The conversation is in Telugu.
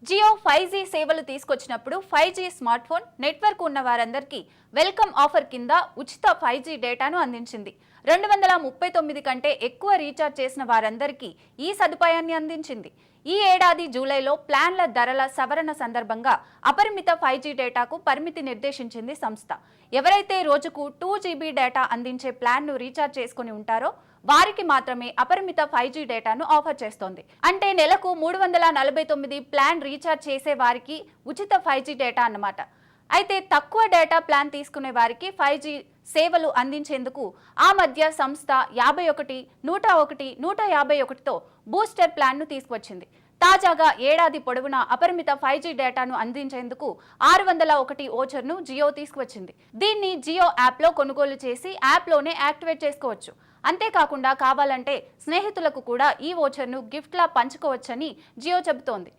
జియో 5G సేవలు తీసుకొచ్చినప్పుడు 5G స్మార్ట్ ఫోన్ నెట్వర్క్ ఉన్న వారందరికీ వెల్కమ్ ఆఫర్ కింద ఉచిత 5G డేటాను అందించింది. 239 కంటే ఎక్కువ రీఛార్జ్ చేసిన వారందరికీ ఈ సదుపాయాన్ని అందించింది. ఈ ఏడాది జూలైలో ప్లాన్ల ధరల సవరణ సందర్భంగా అపరిమిత 5G డేటాకు పరిమితి నిర్దేశించింది సంస్థ. ఎవరైతే రోజుకు 2 GB డేటా అందించే ప్లాన్ను రీఛార్జ్ చేసుకుని ఉంటారో వారికి మాత్రమే అపరిమిత 5G డేటాను ఆఫర్ చేస్తోంది. అంటే నెలకు 349 ప్లాన్ రీఛార్జ్ చేసే వారికి ఉచిత 5G డేటా అన్నమాట. అయితే తక్కువ డేటా ప్లాన్ తీసుకునే వారికి 5G సేవలు అందించేందుకు ఆ మధ్య సంస్థ 51, 101, 151తో బూస్టర్ ప్లాన్ను తీసుకువచ్చింది. తాజాగా ఏడాది పొడవునా అపరిమిత 5G డేటాను అందించేందుకు 601 ఓచర్ను జియో తీసుకువచ్చింది. దీన్ని జియో యాప్లో కొనుగోలు చేసి యాప్లోనే యాక్టివేట్ చేసుకోవచ్చు. అంతేకాకుండా కావాలంటే స్నేహితులకు కూడా ఈ ఓచర్ను గిఫ్ట్లా పంచుకోవచ్చని జియో చెబుతోంది.